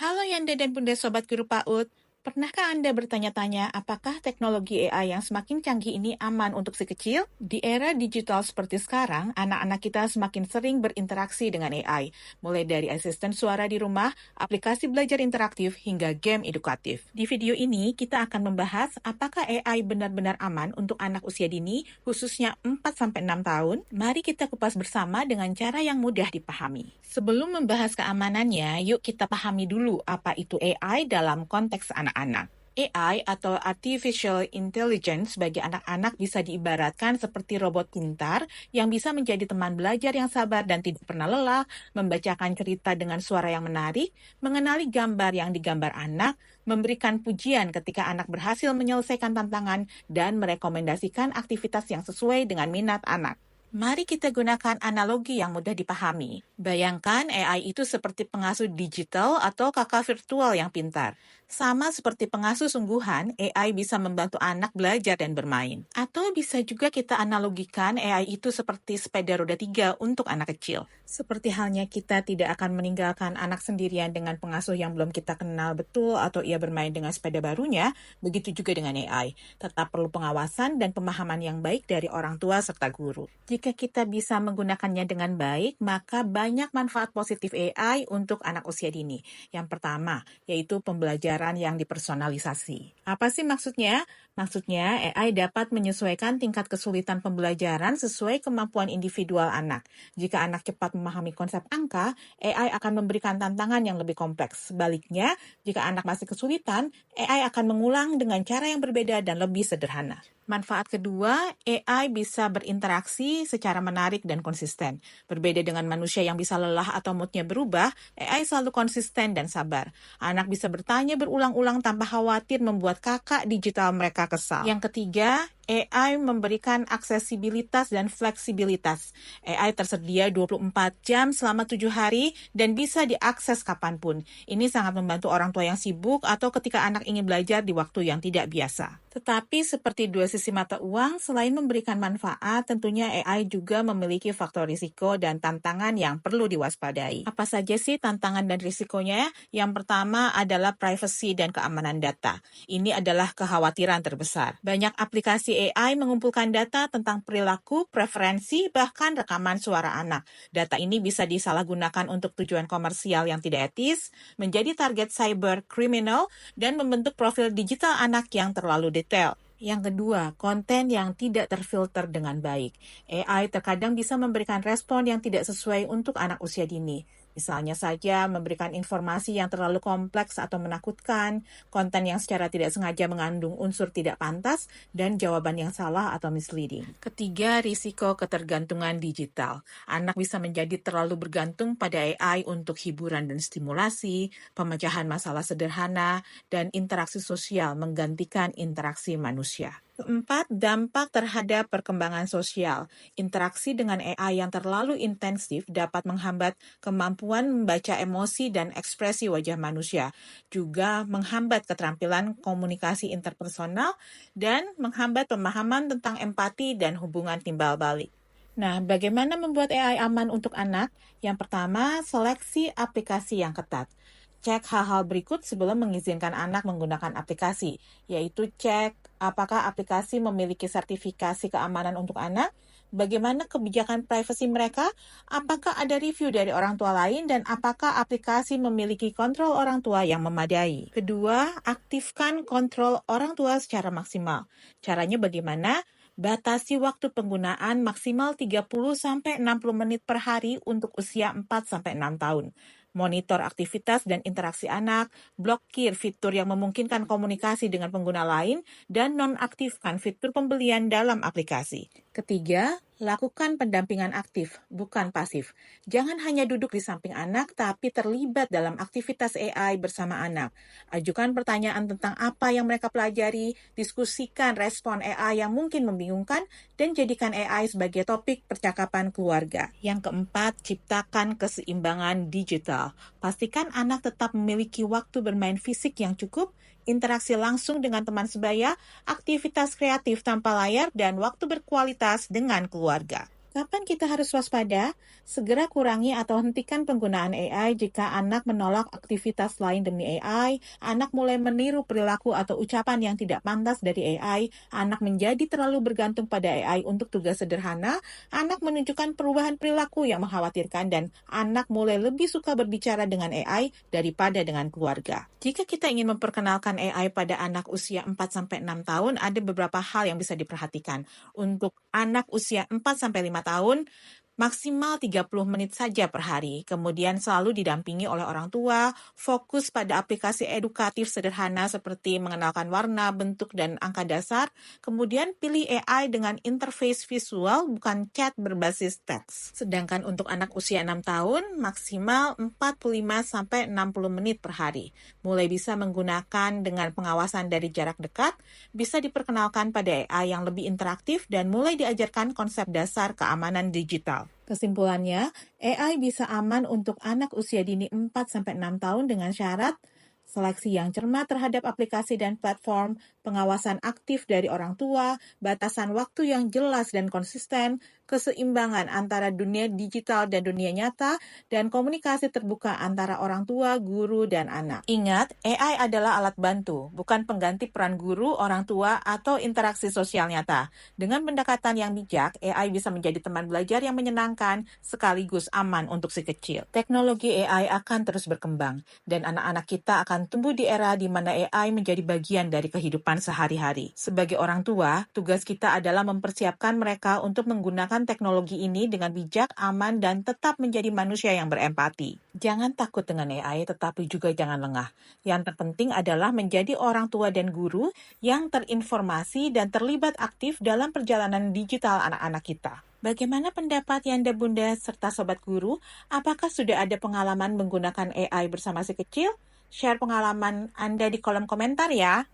Halo Yanda dan Bunda Sobat Guru PAUD, pernahkah Anda bertanya-tanya apakah teknologi AI yang semakin canggih ini aman untuk si kecil? Di era digital seperti sekarang, anak-anak kita semakin sering berinteraksi dengan AI, mulai dari asisten suara di rumah, aplikasi belajar interaktif, hingga game edukatif. Di video ini, kita akan membahas apakah AI benar-benar aman untuk anak usia dini, khususnya 4-6 tahun. Mari kita kupas bersama dengan cara yang mudah dipahami. Sebelum membahas keamanannya, yuk kita pahami dulu apa itu AI dalam konteks anak-anak. AI atau Artificial Intelligence bagi anak-anak bisa diibaratkan seperti robot pintar yang bisa menjadi teman belajar yang sabar dan tidak pernah lelah, membacakan cerita dengan suara yang menarik, mengenali gambar yang digambar anak, memberikan pujian ketika anak berhasil menyelesaikan tantangan, dan merekomendasikan aktivitas yang sesuai dengan minat anak. Mari kita gunakan analogi yang mudah dipahami. Bayangkan AI itu seperti pengasuh digital atau kakak virtual yang pintar. Sama seperti pengasuh sungguhan, AI bisa membantu anak belajar dan bermain. Atau bisa juga kita analogikan AI itu seperti sepeda roda 3 untuk anak kecil. Seperti halnya kita tidak akan meninggalkan anak sendirian dengan pengasuh yang belum kita kenal betul atau ia bermain dengan sepeda barunya, begitu juga dengan AI. Tetap perlu pengawasan dan pemahaman yang baik dari orang tua serta guru. Jika kita bisa menggunakannya dengan baik, maka banyak manfaat positif AI untuk anak usia dini. Yang pertama, yaitu pembelajaran yang dipersonalisasi. Apa sih maksudnya? Maksudnya, AI dapat menyesuaikan tingkat kesulitan pembelajaran sesuai kemampuan individual anak. Jika anak cepat memahami konsep angka, AI akan memberikan tantangan yang lebih kompleks. Sebaliknya, jika anak masih kesulitan, AI akan mengulang dengan cara yang berbeda dan lebih sederhana. Manfaat kedua, AI bisa berinteraksi secara menarik dan konsisten. Berbeda dengan manusia yang bisa lelah atau moodnya berubah, AI selalu konsisten dan sabar. Anak bisa bertanya berulang-ulang tanpa khawatir membuat kakak digital mereka kesal. Yang ketiga, AI memberikan aksesibilitas dan fleksibilitas. AI tersedia 24 jam selama 7 hari dan bisa diakses kapanpun. Ini sangat membantu orang tua yang sibuk atau ketika anak ingin belajar di waktu yang tidak biasa. Tetapi seperti dua sisi mata uang, selain memberikan manfaat, tentunya AI juga memiliki faktor risiko dan tantangan yang perlu diwaspadai. Apa saja sih tantangan dan risikonya? Yang pertama adalah privacy dan keamanan data. Ini adalah kekhawatiran terbesar. Banyak aplikasi AI mengumpulkan data tentang perilaku, preferensi, bahkan rekaman suara anak. Data ini bisa disalahgunakan untuk tujuan komersial yang tidak etis, menjadi target cyber criminal, dan membentuk profil digital anak yang terlalu detail. Yang kedua, konten yang tidak terfilter dengan baik. AI terkadang bisa memberikan respon yang tidak sesuai untuk anak usia dini. Misalnya saja memberikan informasi yang terlalu kompleks atau menakutkan, konten yang secara tidak sengaja mengandung unsur tidak pantas, dan jawaban yang salah atau misleading. Ketiga, risiko ketergantungan digital. Anak bisa menjadi terlalu bergantung pada AI untuk hiburan dan stimulasi, pemecahan masalah sederhana, dan interaksi sosial menggantikan interaksi manusia. Keempat, dampak terhadap perkembangan sosial. Interaksi dengan AI yang terlalu intensif dapat menghambat kemampuan membaca emosi dan ekspresi wajah manusia, juga menghambat keterampilan komunikasi interpersonal, dan menghambat pemahaman tentang empati dan hubungan timbal balik. Nah, bagaimana membuat AI aman untuk anak? Yang pertama, seleksi aplikasi yang ketat. Cek hal-hal berikut sebelum mengizinkan anak menggunakan aplikasi, yaitu cek apakah aplikasi memiliki sertifikasi keamanan untuk anak, bagaimana kebijakan privasi mereka, apakah ada review dari orang tua lain, dan apakah aplikasi memiliki kontrol orang tua yang memadai. Kedua, aktifkan kontrol orang tua secara maksimal. Caranya bagaimana? Batasi waktu penggunaan maksimal 30-60 menit per hari untuk usia 4-6 tahun. Monitor aktivitas dan interaksi anak, blokir fitur yang memungkinkan komunikasi dengan pengguna lain, dan nonaktifkan fitur pembelian dalam aplikasi. Ketiga, lakukan pendampingan aktif, bukan pasif. Jangan hanya duduk di samping anak, tapi terlibat dalam aktivitas AI bersama anak. Ajukan pertanyaan tentang apa yang mereka pelajari, diskusikan respon AI yang mungkin membingungkan, dan jadikan AI sebagai topik percakapan keluarga. Yang keempat, ciptakan keseimbangan digital. Pastikan anak tetap memiliki waktu bermain fisik yang cukup, interaksi langsung dengan teman sebaya, aktivitas kreatif tanpa layar, dan waktu berkualitas dengan keluarga. Kapan kita harus waspada? Segera kurangi atau hentikan penggunaan AI jika anak menolak aktivitas lain demi AI, anak mulai meniru perilaku atau ucapan yang tidak pantas dari AI, anak menjadi terlalu bergantung pada AI untuk tugas sederhana, anak menunjukkan perubahan perilaku yang mengkhawatirkan, dan anak mulai lebih suka berbicara dengan AI daripada dengan keluarga. Jika kita ingin memperkenalkan AI pada anak usia 4-6 tahun, ada beberapa hal yang bisa diperhatikan. Untuk anak usia 4-5 tahun, maksimal 30 menit saja per hari. Kemudian selalu didampingi oleh orang tua, fokus pada aplikasi edukatif sederhana seperti mengenalkan warna, bentuk, dan angka dasar. Kemudian pilih AI dengan interface visual, bukan chat berbasis teks. Sedangkan untuk anak usia 6 tahun, maksimal 45-60 menit per hari. Mulai bisa menggunakan dengan pengawasan dari jarak dekat, bisa diperkenalkan pada AI yang lebih interaktif, dan mulai diajarkan konsep dasar keamanan digital. Kesimpulannya, AI bisa aman untuk anak usia dini 4-6 tahun dengan syarat seleksi yang cermat terhadap aplikasi dan platform, pengawasan aktif dari orang tua, batasan waktu yang jelas dan konsisten, keseimbangan antara dunia digital dan dunia nyata, dan komunikasi terbuka antara orang tua, guru, dan anak. Ingat, AI adalah alat bantu, bukan pengganti peran guru, orang tua, atau interaksi sosial nyata. Dengan pendekatan yang bijak, AI bisa menjadi teman belajar yang menyenangkan sekaligus aman untuk si kecil. Teknologi AI akan terus berkembang, dan anak-anak kita akan tumbuh di era di mana AI menjadi bagian dari kehidupan sehari-hari. Sebagai orang tua, tugas kita adalah mempersiapkan mereka untuk menggunakan teknologi ini dengan bijak, aman, dan tetap menjadi manusia yang berempati. Jangan takut dengan AI, tetapi juga jangan lengah. Yang terpenting adalah menjadi orang tua dan guru yang terinformasi dan terlibat aktif dalam perjalanan digital anak-anak kita. Bagaimana pendapat Yanda Bunda serta Sobat Guru? Apakah sudah ada pengalaman menggunakan AI bersama si kecil? Share pengalaman Anda di kolom komentar ya.